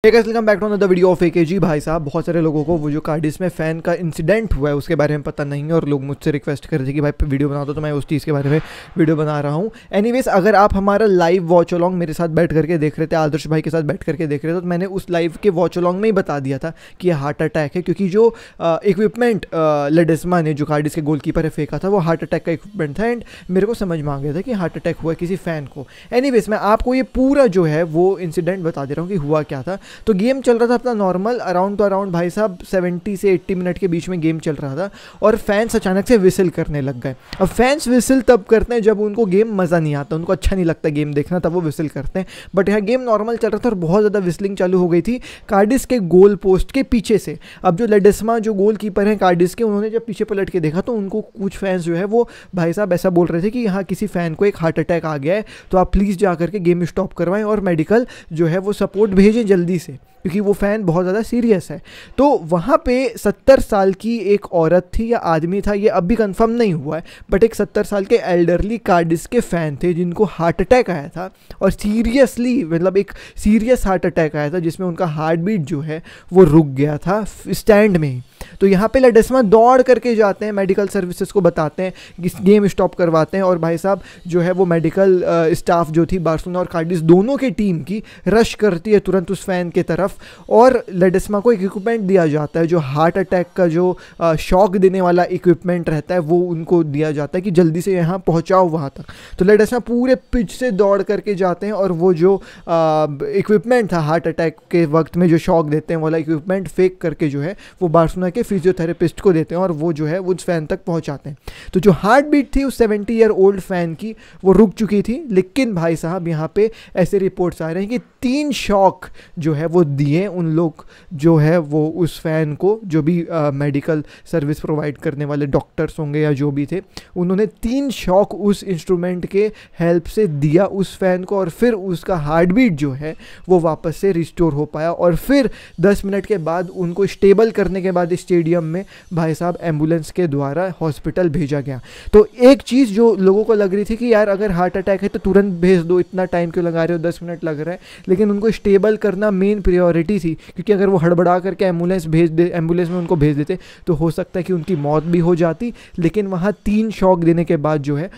Welcome back to another video of AKG. भाई साहब, बहुत सारे लोगों को वो जो कार्डिस में फ़ैन का इंसिडेंट हुआ है उसके बारे में पता नहीं है और लोग मुझसे रिक्वेस्ट कर रहे थे कि भाई वीडियो बना दो, तो मैं उस चीज़ के बारे में वीडियो बना रहा हूँ। एनीवेज, अगर आप हमारा लाइव वॉच अलॉन्ग मेरे साथ बैठ करके देख रहे थे, आदर्श भाई के साथ बैठ करके देख रहे थे, तो मैंने उस लाइव के वॉच अलॉन्ग में ही बता दिया था कि यह हार्ट अटैक है, क्योंकि जो इक्विपमेंट लेडेस्मा ने, जो कार्डिस के गोलकीपर है, फेंका था, वो हार्ट अटैक का इक्विपमेंट था। एंड मेरे को समझ में आ गया था कि हार्ट अटैक हुआ किसी फ़ैन को। एनीवेज, मैं आपको ये पूरा जो है वो इंसिडेंट बता दे रहा हूँ कि हुआ क्या था। तो गेम चल रहा था अपना नॉर्मल, अराउंड भाई साहब 70 से 80 मिनट के बीच में गेम चल रहा था और फैंस अचानक से विसिल करने लग गए। अब फैंस विसिल तब करते हैं जब उनको गेम मज़ा नहीं आता, उनको अच्छा नहीं लगता गेम देखना, तब वो विसिल करते हैं। बट यहाँ गेम नॉर्मल चल रहा था और बहुत ज़्यादा विसलिंग चालू हो गई थी कार्डिस के गोल पोस्ट के पीछे से। अब जो लेडेस्मा जो गोल कीपर हैं कार्डिस के, उन्होंने जब पीछे पलट के देखा तो उनको कुछ फैंस जो है वो भाई साहब ऐसा बोल रहे थे कि यहाँ किसी फ़ैन को एक हार्ट अटैक आ गया है, तो आप प्लीज़ जा करके गेम स्टॉप करवाएं और मेडिकल जो है वो सपोर्ट भेजें जल्दी से, क्योंकि वो फ़ैन बहुत ज़्यादा सीरियस है। तो वहाँ पे 70 साल की एक औरत थी या आदमी था, ये अब भी कंफर्म नहीं हुआ है, बट एक 70 साल के एल्डरली कार्डिस के फ़ैन थे जिनको हार्ट अटैक आया था, और सीरियसली मतलब एक सीरियस हार्ट अटैक आया था जिसमें उनका हार्ट बीट जो है वो रुक गया था स्टैंड में ही। तो यहाँ पे लेडेस्मा दौड़ करके जाते हैं, मेडिकल सर्विसेज को बताते हैं, इस गेम स्टॉप करवाते हैं, और भाई साहब जो है वो मेडिकल स्टाफ जो थी बार्सिलोना और कार्डिस दोनों की टीम की रश करती है तुरंत उस फ़ैन के तरफ, और लेडेस्मा को एक इक्विपमेंट दिया जाता है जो हार्ट अटैक का जो शॉक देने वाला इक्विपमेंट रहता है वो उनको दिया जाता है कि जल्दी से यहाँ पहुँचाओ वहाँ तक। तो लेडेस्मा पूरे पिच से दौड़ करके जाते हैं और वो जो इक्विपमेंट था हार्ट अटैक के वक्त में जो शॉक देते हैं वाला इक्विपमेंट फेंक करके जो है वो बार्सिलोना के फिजियोथेरेपिस्ट को देते हैं और वो जो है उस फ़ैन तक पहुंचाते हैं। तो जो हार्ट बीट थी उस 70 ईयर ओल्ड फ़ैन की वो रुक चुकी थी, लेकिन भाई साहब यहाँ पे ऐसे रिपोर्ट्स आ रहे हैं कि 3 शॉक जो है वो दिए उन लोग जो है वो उस फ़ैन को, जो भी मेडिकल सर्विस प्रोवाइड करने वाले डॉक्टर्स होंगे या जो भी थे, उन्होंने 3 शॉक उस इंस्ट्रूमेंट के हेल्प से दिया उस फ़ैन को, और फिर उसका हार्ट बीट जो है वो वापस से रिस्टोर हो पाया। और फिर 10 मिनट के बाद उनको स्टेबल करने के बाद स्टेडियम में भाई साहब एम्बुलेंस के द्वारा हॉस्पिटल भेजा गया। तो एक चीज़ जो लोगों को लग रही थी कि यार अगर हार्ट अटैक है तो तुरंत भेज दो, इतना टाइम क्यों लगा रहे हो, 10 मिनट लग रहा है, लेकिन उनको स्टेबल करना मेन प्रायोरिटी थी, क्योंकि अगर वो हड़बड़ा करके एम्बुलेंस में उनको भेज देते तो हो सकता है कि उनकी मौत भी हो जाती। लेकिन वहाँ 3 शॉक देने के बाद जो है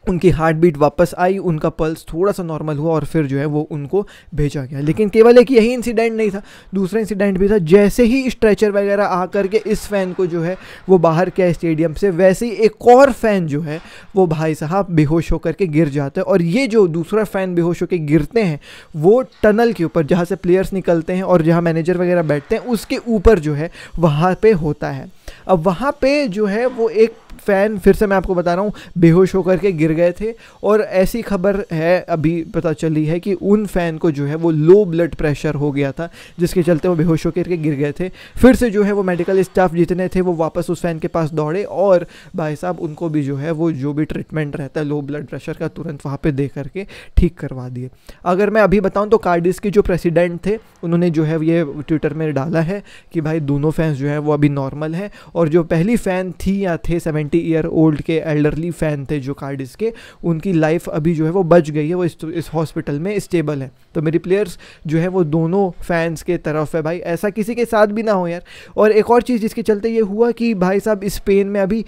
उनकी हार्ट बीट वापस आई, उनका पल्स थोड़ा सा नॉर्मल हुआ और फिर जो है वो उनको भेजा गया। लेकिन केवल एक यही इंसिडेंट नहीं था, दूसरा इंसिडेंट भी था। जैसे ही स्ट्रेचर वगैरह आ करके इस फ़ैन को जो है वो बाहर किया स्टेडियम से, वैसे ही एक और फ़ैन जो है वो भाई साहब बेहोश होकर के गिर जाता है, और ये जो दूसरा फ़ैन बेहोश होकर गिरते हैं वो टनल के ऊपर जहाँ से प्लेयर्स निकलते हैं और जहाँ मैनेजर वगैरह बैठते हैं उसके ऊपर जो है वहाँ पे होता है। अब वहाँ पे जो है वो एक फ़ैन, फिर से मैं आपको बता रहा हूँ, बेहोश होकर के गिर गए थे, और ऐसी खबर है अभी पता चली है कि उन फ़ैन को जो है वो लो ब्लड प्रेशर हो गया था, जिसके चलते वो बेहोश होकर के गिर गए थे। फिर से जो है वो मेडिकल स्टाफ जितने थे वो वापस उस फ़ैन के पास दौड़े और भाई साहब उनको भी जो है वो जो भी ट्रीटमेंट रहता है लो ब्लड प्रेशर का तुरंत वहाँ पर दे करके ठीक करवा दिए। अगर मैं अभी बताऊँ तो कार्डिस के जो प्रेसिडेंट थे उन्होंने जो है ये ट्विटर में डाला है कि भाई दोनों फैंस जो है वो अभी नॉर्मल है, और जो पहली फ़ैन थी या थे 70 ईयर ओल्ड के एल्डरली फ़ैन थे जो कार्डिस के, उनकी लाइफ अभी जो है वो बच गई है, वो इस हॉस्पिटल में स्टेबल है। तो मेरी प्लेयर्स जो है वो दोनों फैंस के तरफ है भाई, ऐसा किसी के साथ भी ना हो यार। और एक और चीज़ जिसके चलते ये हुआ कि भाई साहब स्पेन में अभी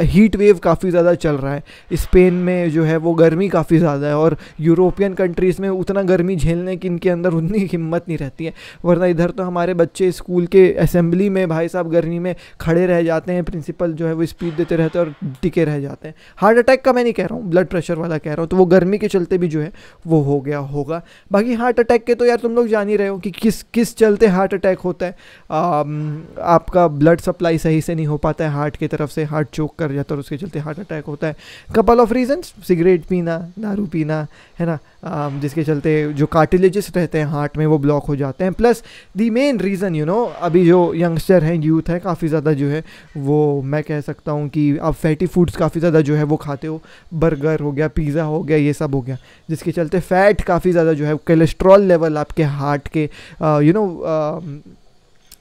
हीट वेव काफ़ी ज़्यादा चल रहा है, स्पेन में जो है वो गर्मी काफ़ी ज़्यादा है, और यूरोपियन कंट्रीज़ में उतना गर्मी झेलने की इनके अंदर उतनी हिम्मत नहीं रहती है। वरना इधर तो हमारे बच्चे स्कूल के असेंबली में भाई साहब गर्मी में खड़े रह जाते हैं, प्रिंसिपल जो है वो स्पीच देते रहते हैं और टिके रह जाते हैं। हार्ट अटैक का मैं नहीं कह रहा हूँ, ब्लड प्रेशर वाला कह रहा हूँ, तो वो गर्मी के चलते भी जो है वो हो गया होगा। बाकी हार्ट अटैक के तो यार तुम लोग जान ही रहे हो कि किस चलते हार्ट अटैक होता है। आपका ब्लड सप्लाई सही से नहीं हो पाता है हार्ट की तरफ से, हार्ट चोक कर जाता है और उसके चलते हार्ट अटैक होता है। कपल ऑफ रीजंस, सिगरेट पीना, दारू पीना, है ना, जिसके चलते जो कार्टिलेजेस रहते हैं हार्ट में वो ब्लॉक हो जाते हैं। प्लस द मेन रीज़न अभी जो यंगस्टर हैं, यूथ है, काफ़ी ज़्यादा जो है वो मैं कह सकता हूँ कि आप फैटी फूड्स काफ़ी ज़्यादा जो है वो खाते हो, बर्गर हो गया, पिज़्ज़ा हो गया, ये सब हो गया, जिसके चलते फ़ैट काफ़ी ज़्यादा जो है, कोलेस्ट्रॉल लेवल आपके हार्ट के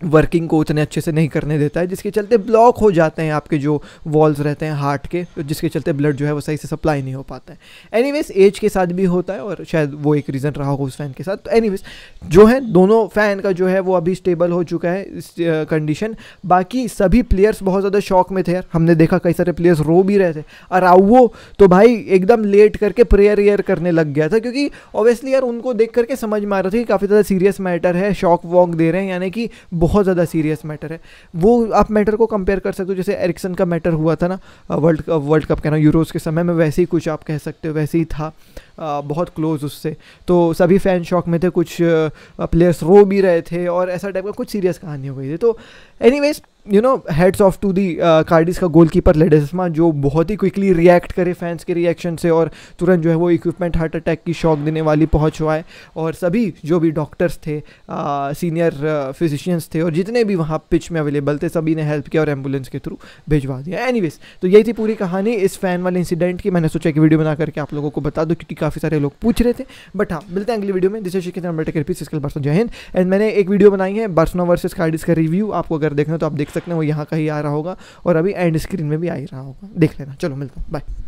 वर्किंग को उतने अच्छे से नहीं करने देता है, जिसके चलते ब्लॉक हो जाते हैं आपके जो वॉल्स रहते हैं हार्ट के, तो जिसके चलते ब्लड जो है वो सही से सप्लाई नहीं हो पाता है। एनीवेज एज के साथ भी होता है और शायद वो एक रीज़न रहा होगा उस फ़ैन के साथ। तो एनीवेज जो है दोनों फ़ैन का जो है वो अभी स्टेबल हो चुका है इस कंडीशन। बाकी सभी प्लेयर्स बहुत ज़्यादा शॉक में थे यार, हमने देखा कई सारे प्लेयर्स रो भी रहे थे। अराउवो तो भाई एकदम लेट करके प्रेयर करने लग गया था, क्योंकि ऑब्वियसली यार उनको देख करके समझ में आ रहा था कि काफ़ी ज़्यादा सीरियस मैटर है, शॉक वॉक दे रहे हैं, यानी कि बहुत ज़्यादा सीरियस मैटर है। वो आप मैटर को कंपेयर कर सकते हो जैसे एरिक्सन का मैटर हुआ था ना वर्ल्ड कप के ना यूरोज़ के समय में, वैसे ही कुछ आप कह सकते हो, वैसे ही था, बहुत क्लोज उससे। तो सभी फैन शॉक में थे, कुछ प्लेयर्स रो भी रहे थे और ऐसा टाइप का कुछ सीरियस कहानी हो गई थी। तो anyways you know hats off to the Cadiz का गोलकीपर लेडेस्मा, जो बहुत ही क्विकली रिएक्ट करे फैंस के रिएक्शन से और तुरंत जो है वो इक्विपमेंट हार्ट अटैक की शॉक देने वाली पहुंच हुआ है। और सभी जो भी डॉक्टर्स थे, सीनियर फिजिशियंस थे और जितने भी वहाँ पिच में अवेलेबल थे, सभी ने हेल्प किया और एम्बुलेंस के थ्रू भिजवा दिया। एनीवेज तो यही थी पूरी कहानी इस फैन वाले इंसिडेंट की। मैंने सोचा कि वीडियो बना करके आप लोगों को बता दो, क्योंकि काफ़ी सारे लोग पूछ रहे थे। बट हाँ, मिलते हैं अगली वीडियो में। दिस नंबर जय हिंद। एंड मैंने एक वीडियो बनाई है बार्सिलोना वर्सेस कार्डिस का रिव्यू, आपको अगर देखना तो आप देख सकते हैं, वो यहाँ का ही आ रहा होगा और अभी एंड स्क्रीन में भी आ ही रहा होगा, देख लेना। चलो मिलता हूँ, बाय।